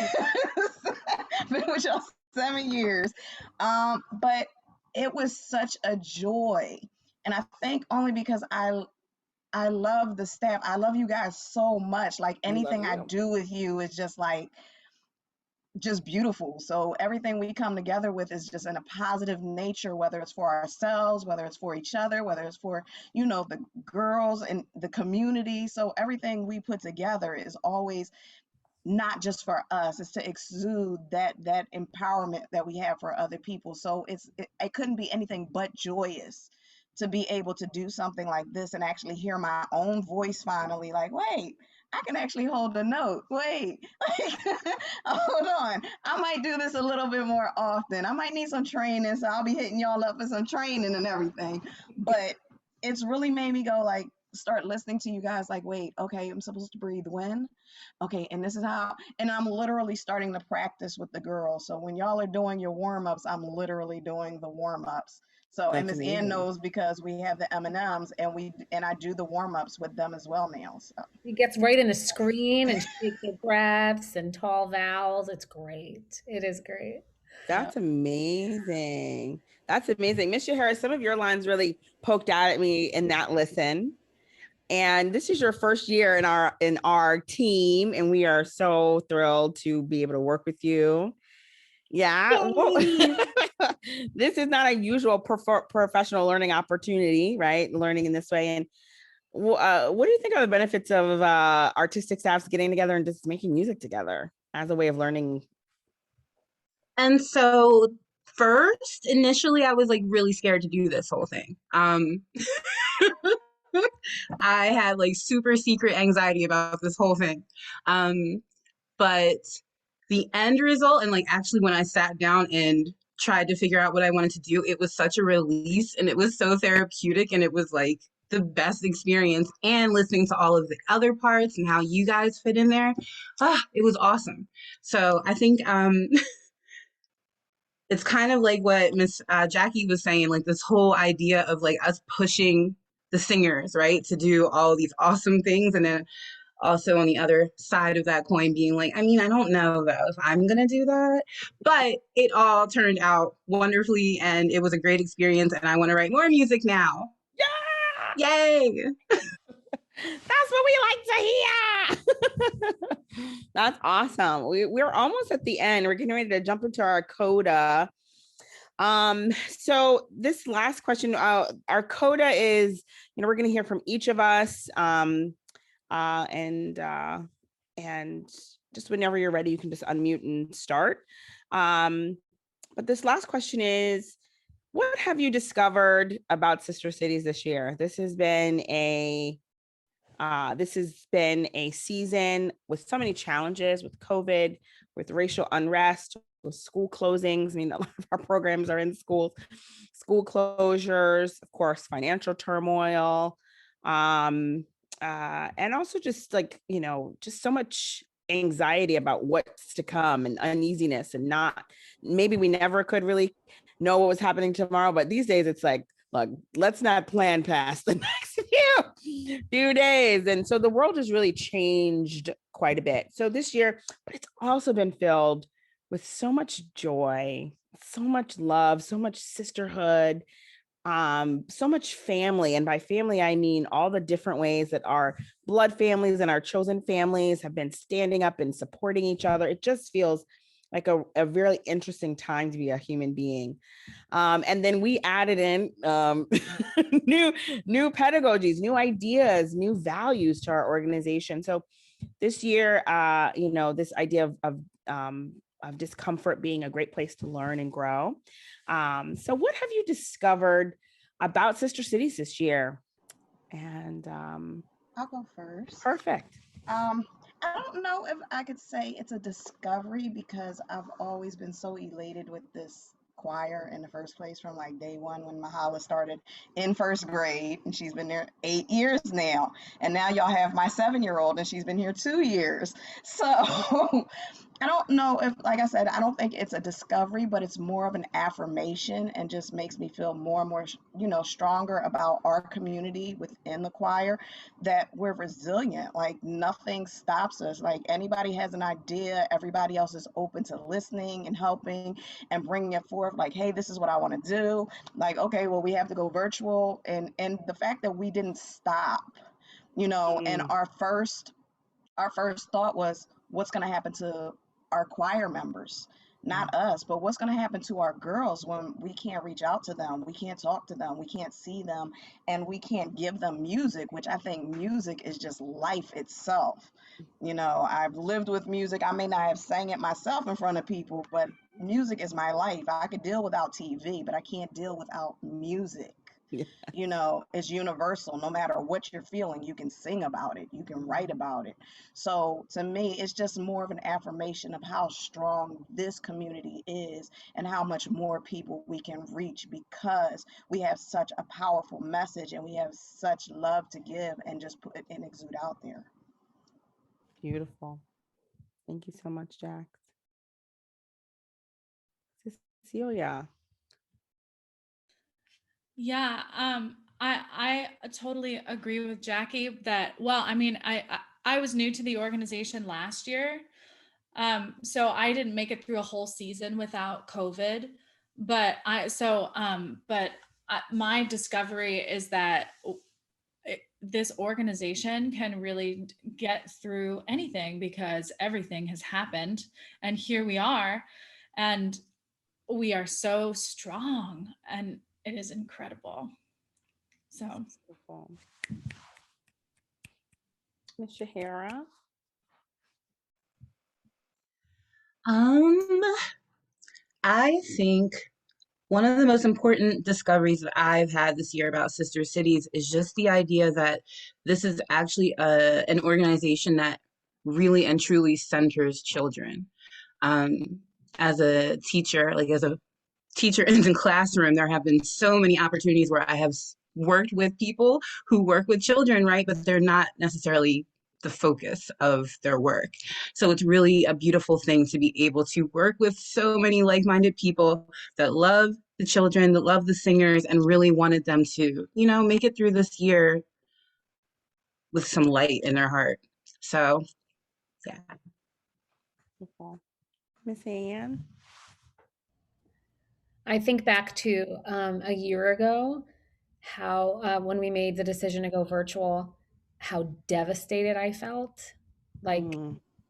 Been with y'all 7 years, but it was such a joy, and I think only because I love the staff. I love you guys so much. Like We love anything I you. do with you is just like just beautiful. So everything we come together with is just in a positive nature, whether it's for ourselves, whether it's for each other, whether it's for, the girls and the community. So everything we put together is always not just for us, it's to exude that empowerment that we have for other people. So it couldn't be anything but joyous to be able to do something like this and actually hear my own voice finally, like, wait, I can actually hold a note. Wait, like, hold on. I might do this a little bit more often. I might need some training, so I'll be hitting y'all up for some training and everything. But it's really made me go like, start listening to you guys like, wait, okay, I'm supposed to breathe when? Okay, and this is how, and I'm literally starting to practice with the girls. So when y'all are doing your warm-ups, I'm literally doing the warm-ups. So, and That's Miss Ann amazing. knows because we have the M&Ms and I do the warm-ups with them as well now. So He gets right in the screen and shake the breaths and tall vowels. It's great. It is great. yeah. That's amazing. That's amazing. Miss Harris, some of your lines really poked out at me in that listen. And this is your first year in our team, and we are so thrilled to be able to work with you. Yeah. Well, Yay! this is not a usual professional learning opportunity, right? Learning in this way. And what do you think are the benefits of artistic staffs getting together and just making music together as a way of learning? And so first, initially, I was like really scared to do this whole thing. I had like super secret anxiety about this whole thing. But the end result, and like actually when I sat down and tried to figure out what I wanted to do, it was such a release and it was so therapeutic and it was like the best experience. And listening to all of the other parts and how you guys fit in there, it was awesome. So I think it's kind of like what Miss Jackie was saying, like this whole idea of like us pushing the singers, right, to do all these awesome things, and then also on the other side of that coin being like, I mean, I don't know though if I'm gonna do that, but it all turned out wonderfully, and it was a great experience, and I want to write more music now. Yeah, Yay! that's what we like to hear. That's awesome. We're almost at the end. We're getting ready to jump into our coda. So this last question, our coda is, we're going to hear from each of us. And just whenever you're ready, you can just unmute and start. But this last question is, what have you discovered about Sister Cities this year? This has been a season with so many challenges, with COVID, with racial unrest, with school closings. I mean, a lot of our programs are in schools, school closures, of course, financial turmoil, and also just like, just so much anxiety about what's to come and uneasiness, and maybe we never could really know what was happening tomorrow, but these days it's like, look, let's not plan past the next few days. And so the world has really changed quite a bit. So this year, but it's also been filled with so much joy, so much love, so much sisterhood, so much family. And by family, I mean all the different ways that our blood families and our chosen families have been standing up and supporting each other. It just feels like a really interesting time to be a human being. And then we added in new pedagogies, new ideas, new values to our organization. So this year, this idea of discomfort being a great place to learn and grow. So what have you discovered about Sister Cities this year? And I'll go first. perfect. I don't know if I could say it's a discovery because I've always been so elated with this choir in the first place from like day one when Mahala started in first grade, and she's been there 8 years now. And now y'all have my 7-year-old, and she's been here 2 years. So I don't know if, like I said, I don't think it's a discovery, but it's more of an affirmation and just makes me feel more and more, stronger about our community within the choir, that we're resilient. Like nothing stops us. Like anybody has an idea, everybody else is open to listening and helping and bringing it forth. Like, hey, this is what I want to do. Like, okay, well, we have to go virtual, and the fact that we didn't stop, and our first thought was, what's going to happen to our choir members? Not us, but what's going to happen to our girls when we can't reach out to them, we can't talk to them, we can't see them, and we can't give them music, which I think music is just life itself. I've lived with music. I may not have sang it myself in front of people, but music is my life. I could deal without TV, but I can't deal without music. Yeah. It's universal. No matter what you're feeling, you can sing about it, you can write about it. So to me, it's just more of an affirmation of how strong this community is and how much more people we can reach, because we have such a powerful message and we have such love to give and just put it and exude out there. Beautiful. Thank you so much, Jax. Cecilia. Yeah, I totally agree with Jackie that, well, I mean, I was new to the organization last year. So I didn't make it through a whole season without COVID, but my discovery is that this organization can really get through anything because everything has happened, and here we are, and we are so strong, and it is incredible. So, Beautiful. Miss Shahara. I think one of the most important discoveries that I've had this year about Sister Cities is just the idea that this is actually an organization that really and truly centers children. As a teacher, like as a teacher in the classroom, there have been so many opportunities where I have worked with people who work with children, right? But they're not necessarily the focus of their work. So it's really a beautiful thing to be able to work with so many like-minded people that love the children, that love the singers, and really wanted them to, make it through this year with some light in their heart. So, yeah. Beautiful. Miss Anne. I think back to a year ago, how when we made the decision to go virtual, how devastated I felt. Like,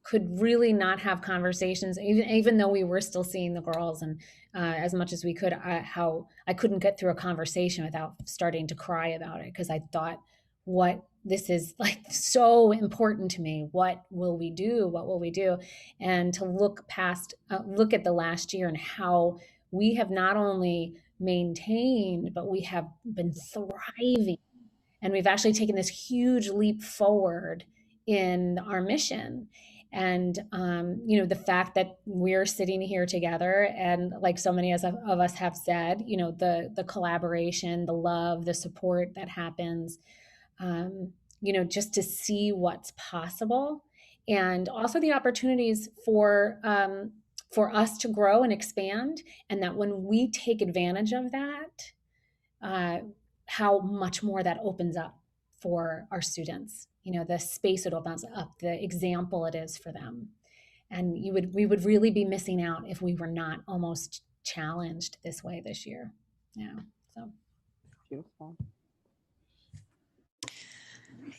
could really not have conversations, even though we were still seeing the girls and as much as we could. How I couldn't get through a conversation without starting to cry about it, because I thought, what, this is like so important to me. What will we do? What will we do? And to look at the last year and how we have not only maintained, but we have been thriving. And we've actually taken this huge leap forward in our mission. And, the fact that we're sitting here together, and like so many of us have said, the collaboration, the love, the support that happens, just to see what's possible, and also the opportunities for us to grow and expand. And that when we take advantage of that, how much more that opens up for our students, the space it opens up, the example it is for them. And we would really be missing out if we were not almost challenged this way this year. Yeah. So Beautiful.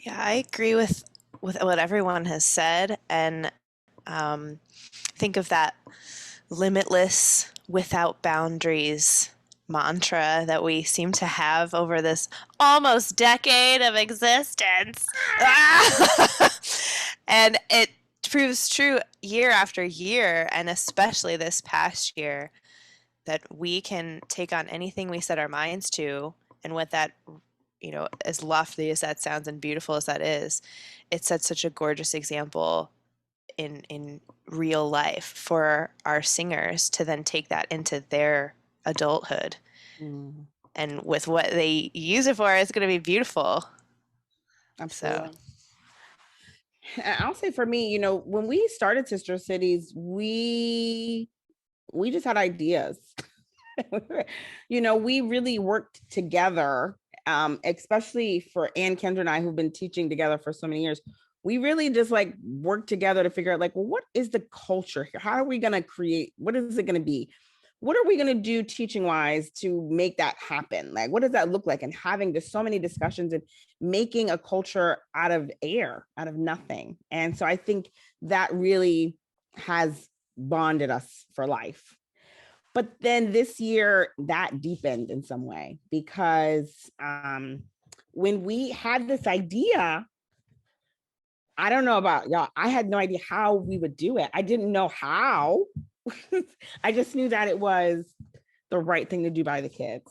Yeah, I agree with what everyone has said, and think of that limitless, without boundaries mantra that we seem to have over this almost decade of existence. And it proves true year after year, and especially this past year, that we can take on anything we set our minds to. And with that, as lofty as that sounds and beautiful as that is, it sets such a gorgeous example in real life for our singers to then take that into their adulthood. And with what they use it for, it's going to be beautiful. Absolutely. So I'll say for me, when we started Sister Cities, we just had ideas. We really worked together, especially for Ann, Kendra, and I, who've been teaching together for so many years. We really just work together to figure out well, what is the culture here? How are we going to create? What is it going to be? What are we going to do teaching wise to make that happen? What does that look like? And having just so many discussions and making a culture out of air, out of nothing. And so I think that really has bonded us for life. But then this year that deepened in some way, because when we had this idea, I don't know about y'all, I had no idea how we would do it. I didn't know how. I just knew that it was the right thing to do by the kids.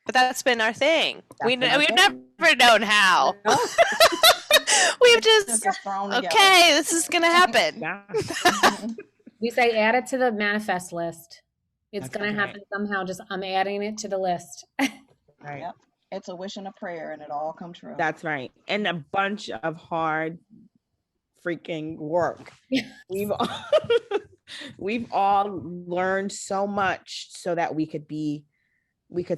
But that's been our thing. We've never known how. We've just okay, this is gonna happen. We say add it to the manifest list. It's going to happen somehow. Just I'm adding it to the list. Right. Yep. It's a wish and a prayer, and it all comes true. That's right. And a bunch of hard freaking work. Yes. We've all learned so much so that we could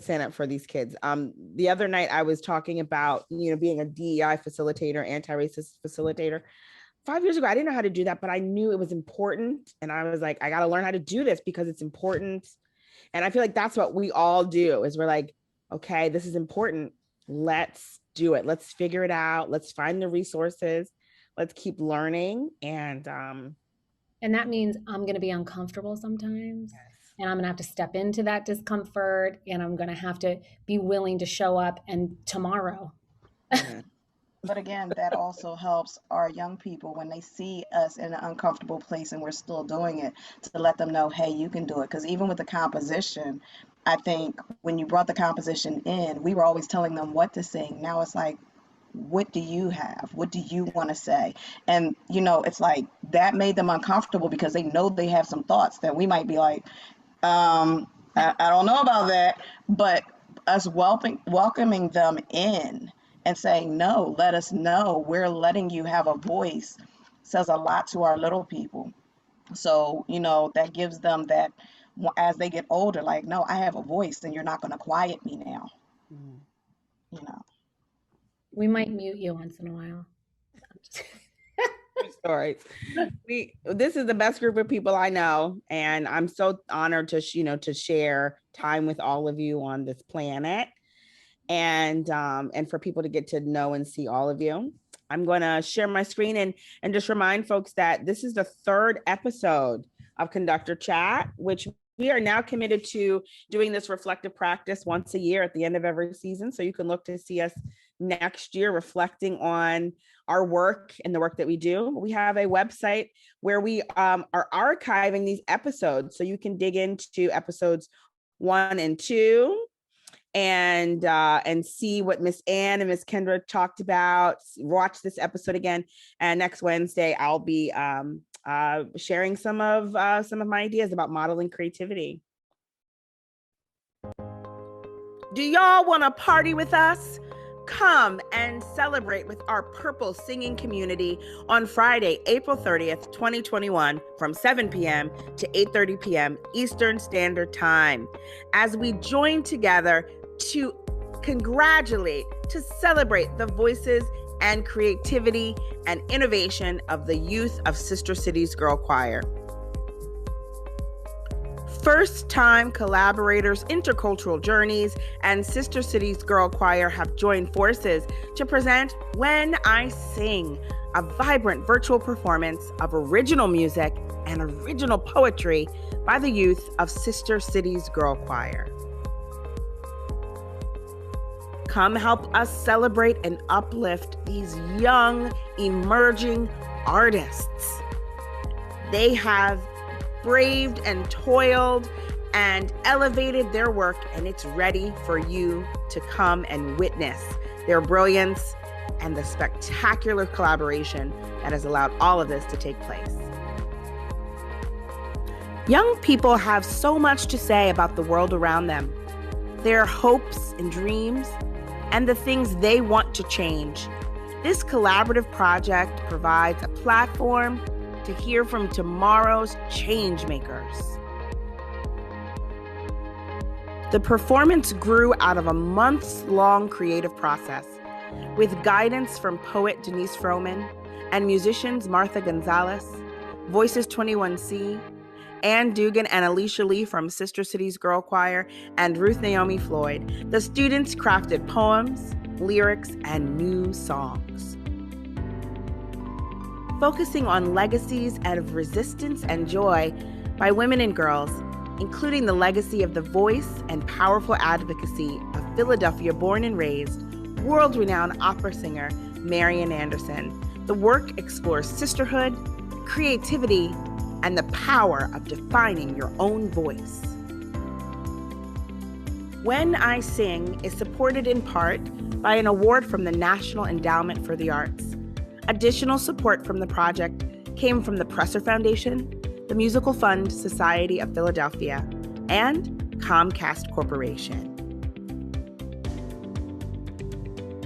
stand up for these kids. The other night I was talking about, being a DEI facilitator, anti-racist facilitator. 5 years ago, I didn't know how to do that, but I knew it was important. And I was like, I got to learn how to do this because it's important. And I feel like that's what we all do is we're like, okay, this is important. Let's do it. Let's figure it out. Let's find the resources. Let's keep learning. And that means I'm going to be uncomfortable sometimes. Yes. And I'm going to have to step into that discomfort, and I'm going to have to be willing to show up and tomorrow. Mm-hmm. But again, that also helps our young people when they see us in an uncomfortable place and we're still doing it, to let them know, hey, you can do it. Because even with the composition, I think when you brought the composition in, we were always telling them what to sing. Now it's like, what do you have? What do you want to say? And, it's like that made them uncomfortable because they know they have some thoughts that we might be like, I don't know about that. But us welcoming them in and saying, no, let us know, we're letting you have a voice, says a lot to our little people. So, that gives them that as they get older, like, no, I have a voice and you're not going to quiet me now. Mm-hmm. We might mute you once in a while. Stories. This is the best group of people I know. And I'm so honored to, to share time with all of you on this planet. And for people to get to know and see all of you. I'm going to share my screen and just remind folks that this is the third episode of Conductor Chat, which we are now committed to doing this reflective practice once a year at the end of every season. So you can look to see us next year reflecting on our work and the work that we do. We have a website where we are archiving these episodes. So you can dig into episodes 1 and 2. And see what Miss Ann and Miss Kendra talked about. Watch this episode again, and next Wednesday I'll be sharing some of my ideas about modeling creativity. Do y'all want to party with us? Come and celebrate with our Purple Singing community on Friday, April 30th, 2021, from 7 p.m. to 8:30 p.m. Eastern Standard Time, as we join together to congratulate, to celebrate the voices and creativity and innovation of the youth of Sister Cities Girl Choir. First-time collaborators, Intercultural Journeys, and Sister Cities Girl Choir have joined forces to present When I Sing, a vibrant virtual performance of original music and original poetry by the youth of Sister Cities Girl Choir. Come help us celebrate and uplift these young, emerging artists. They have braved and toiled and elevated their work, and it's ready for you to come and witness their brilliance and the spectacular collaboration that has allowed all of this to take place. Young people have so much to say about the world around them, their hopes and dreams, and the things they want to change. This collaborative project provides a platform to hear from tomorrow's change makers. The performance grew out of a months-long creative process with guidance from poet Denise Froman and musicians Martha Gonzalez, Voices 21C, Ann Dugan and Alicia Lee from Sister Cities Girl Choir, and Ruth Naomi Floyd. The students crafted poems, lyrics, and new songs. Focusing on legacies of resistance and joy by women and girls, including the legacy of the voice and powerful advocacy of Philadelphia born and raised, world-renowned opera singer Marian Anderson. The work explores sisterhood, creativity, and the power of defining your own voice. When I Sing is supported in part by an award from the National Endowment for the Arts. Additional support from the project came from the Presser Foundation, the Musical Fund Society of Philadelphia, and Comcast Corporation.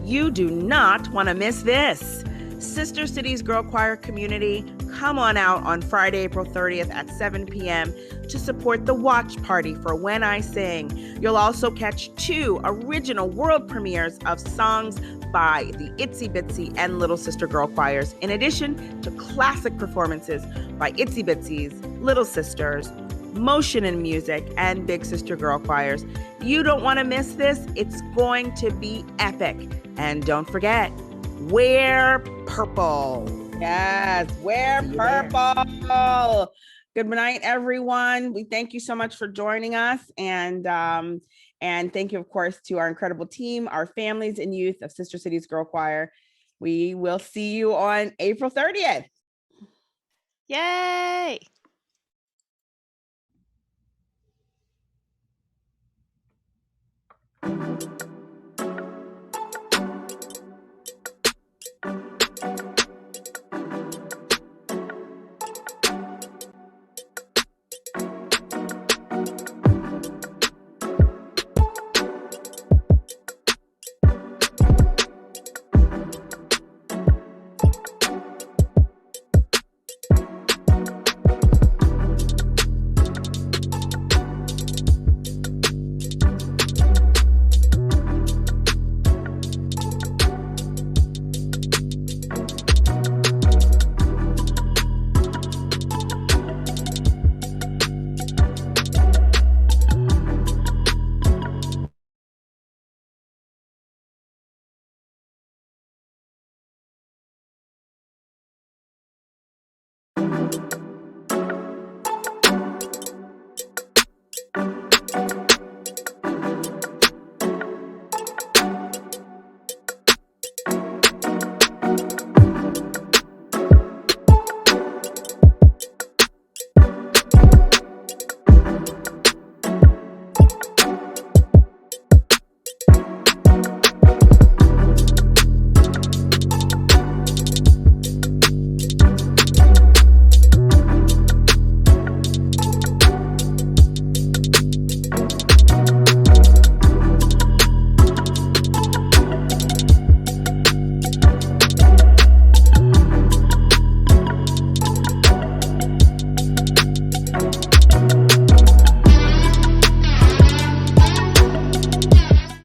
You do not want to miss this. Sister Cities Girl Choir community, come on out on Friday, April 30th at 7 p.m. to support the watch party for When I Sing. You'll also catch 2 original world premieres of songs by the Itsy Bitsy and Little Sister Girl Choirs, in addition to classic performances by Itsy Bitsy's, Little Sisters, Motion and Music, and Big Sister Girl Choirs. You don't want to miss this. It's going to be epic. And don't forget, wear purple. Yes, wear purple. Good night, everyone. We thank you so much for joining us. And thank you, of course, to our incredible team, our families and youth of Sister Cities Girl Choir. We will see you on April 30th. Yay!